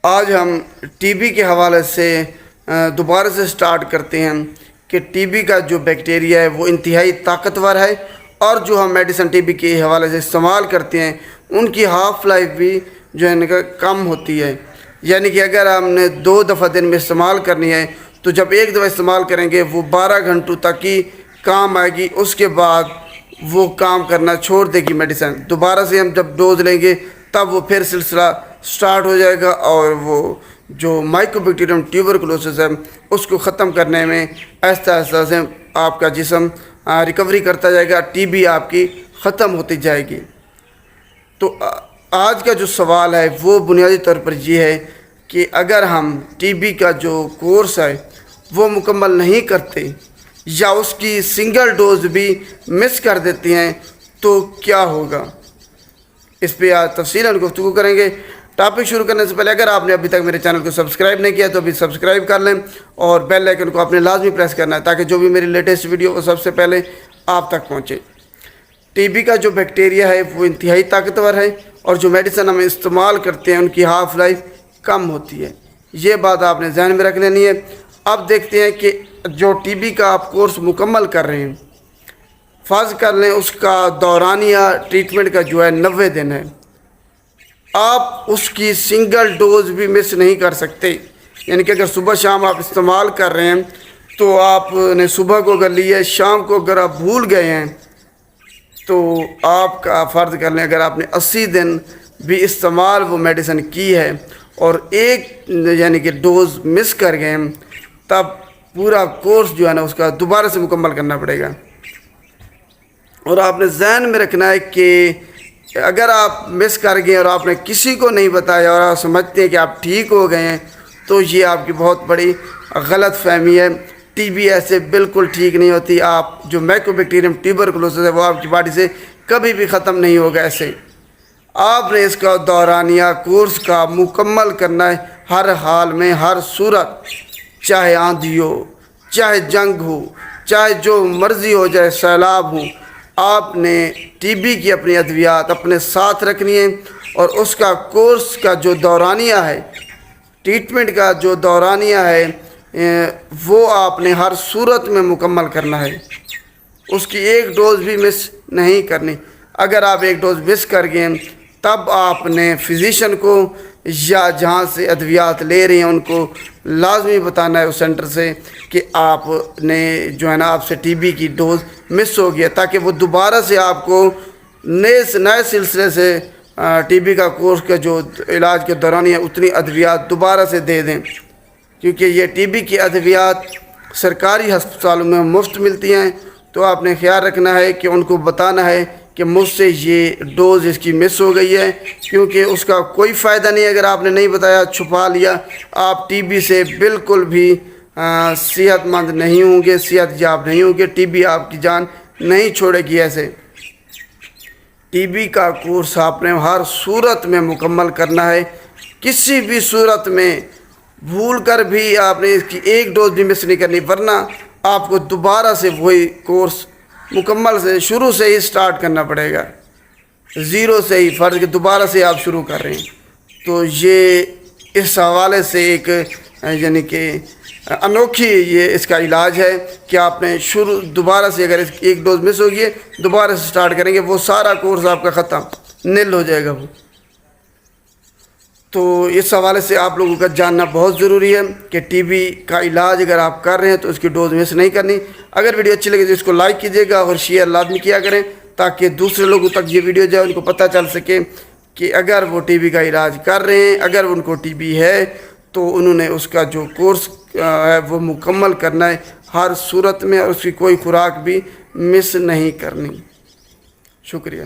آج ہم T B کے حوالے سے دوبارہ سے سٹارٹ کرتے ہیں کہ ٹی بی کا جو بیکٹیریا ہے وہ انتہائی طاقتور ہے، اور جو ہم میڈیسن ٹی بی کے حوالے سے استعمال کرتے ہیں ان کی ہاف لائف بھی جو ہے کم ہوتی ہے. یعنی کہ اگر ہم نے 2 دفعہ دن میں استعمال کرنی ہے تو جب ایک دفعہ استعمال کریں گے وہ 12 گھنٹوں تک ہی کام آئے گی، اس کے بعد وہ کام کرنا چھوڑ دے گی میڈیسن. دوبارہ سے ہم جب ڈوز لیں گے تب وہ پھر سلسلہ سٹارٹ ہو جائے گا، اور وہ جو مائکو بیکٹیریم ٹیوبرکلوسس ہے اس کو ختم کرنے میں آہستہ آہستہ سے آپ کا جسم ریکوری کرتا جائے گا، ٹی بی آپ کی ختم ہوتی جائے گی. تو آج کا جو سوال ہے وہ بنیادی طور پر یہ ہے کہ اگر ہم ٹی بی کا جو کورس ہے وہ مکمل نہیں کرتے یا اس کی سنگل ڈوز بھی مس کر دیتے ہیں تو کیا ہوگا. اس پہ آج تفصیلاً گفتگو کریں گے. ٹاپک شروع کرنے سے پہلے اگر آپ نے ابھی تک میرے چینل کو سبسکرائب نہیں کیا تو ابھی سبسکرائب کر لیں، اور بیل آئیکن کو آپ نے لازمی پریس کرنا ہے تاکہ جو بھی میری لیٹسٹ ویڈیو وہ سب سے پہلے آپ تک پہنچے. ٹی بی کا جو بیکٹیریا ہے وہ انتہائی طاقتور ہے، اور جو میڈیسن ہم استعمال کرتے ہیں ان کی ہاف لائف کم ہوتی ہے. یہ بات آپ نے ذہن میں رکھ لینی ہے. اب دیکھتے ہیں کہ جو ٹی بی کا آپ کورس مکمل کر رہے ہیں، فرض کر لیں اس کا دورانیہ ٹریٹمنٹ کا جو ہے 90 دن ہے، آپ اس کی سنگل ڈوز بھی مس نہیں کر سکتے. یعنی کہ اگر صبح شام آپ استعمال کر رہے ہیں تو آپ نے صبح کو اگر لی ہے، شام کو اگر آپ بھول گئے ہیں تو آپ کا فرض کر لیں اگر آپ نے 80 دن بھی استعمال وہ میڈیسن کی ہے اور ایک یعنی کہ ڈوز مس کر گئے ہیں، تب پورا کورس جو ہے نا اس کا دوبارہ سے مکمل کرنا پڑے گا. اور آپ نے ذہن میں رکھنا ہے کہ اگر آپ مس کر گئے اور آپ نے کسی کو نہیں بتایا اور آپ سمجھتے ہیں کہ آپ ٹھیک ہو گئے ہیں تو یہ آپ کی بہت بڑی غلط فہمی ہے. ٹی بی ایسے بالکل ٹھیک نہیں ہوتی. آپ جو مائکو بیکٹیریم ٹیوبرکلوسس ہے وہ آپ کی باڈی سے کبھی بھی ختم نہیں ہوگا. ایسے آپ نے اس کا دورانیہ کورس کا مکمل کرنا ہے ہر حال میں، ہر صورت، چاہے آندھی ہو، چاہے جنگ ہو، چاہے جو مرضی ہو جائے، سیلاب ہو. آپ نے ٹی بی کی اپنی ادویات اپنے ساتھ رکھنی ہے، اور اس کا کورس کا جو دورانیہ ہے، ٹریٹمنٹ کا جو دورانیہ ہے وہ آپ نے ہر صورت میں مکمل کرنا ہے. اس کی ایک ڈوز بھی مس نہیں کرنی. اگر آپ ایک ڈوز مس کر گئے تب آپ نے فزیشین کو یا جہاں سے ادویات لے رہے ہیں ان کو لازمی بتانا ہے اس سینٹر سے کہ آپ نے جو ہے نا آپ سے ٹی بی کی ڈوز مس ہو گیا، تاکہ وہ دوبارہ سے آپ کو نئے سلسلے سے ٹی بی کا کورس کا جو علاج کے دوران ہے اتنی ادویات دوبارہ سے دے دیں. کیونکہ یہ ٹی بی کی ادویات سرکاری ہسپتالوں میں مفت ملتی ہیں، تو آپ نے خیال رکھنا ہے کہ ان کو بتانا ہے کہ مجھ سے یہ ڈوز اس کی مس ہو گئی ہے، کیونکہ اس کا کوئی فائدہ نہیں اگر آپ نے نہیں بتایا، چھپا لیا. آپ ٹی بی سے بالکل بھی صحت مند نہیں ہوں گے، صحت یاب نہیں ہوں گے. ٹی بی آپ کی جان نہیں چھوڑے گی. ایسے ٹی بی کا کورس آپ نے ہر صورت میں مکمل کرنا ہے. کسی بھی صورت میں بھول کر بھی آپ نے اس کی ایک ڈوز بھی مس نہیں کرنی، ورنہ آپ کو دوبارہ سے وہی کورس مکمل سے شروع سے ہی سٹارٹ کرنا پڑے گا، زیرو سے ہی. فرض کہ دوبارہ سے آپ شروع کر رہے ہیں تو یہ اس حوالے سے ایک یعنی کہ انوکھی یہ اس کا علاج ہے کہ آپ نے دوبارہ سے اگر ایک ڈوز مس ہوگی دوبارہ سے سٹارٹ کریں گے، وہ سارا کورس آپ کا ختم نل ہو جائے گا. وہ تو اس حوالے سے آپ لوگوں کا جاننا بہت ضروری ہے کہ ٹی بی کا علاج اگر آپ کر رہے ہیں تو اس کی ڈوز مس نہیں کرنی. اگر ویڈیو اچھی لگے تو اس کو لائک کیجیے گا اور شیئر لازمی کیا کریں تاکہ دوسرے لوگوں تک یہ ویڈیو جائے، ان کو پتہ چل سکے کہ اگر وہ ٹی بی کا علاج کر رہے ہیں، اگر ان کو ٹی بی ہے تو انہوں نے اس کا جو کورس ہے وہ مکمل کرنا ہے ہر صورت میں، اور اس کی کوئی خوراک بھی مس نہیں کرنی. شکریہ.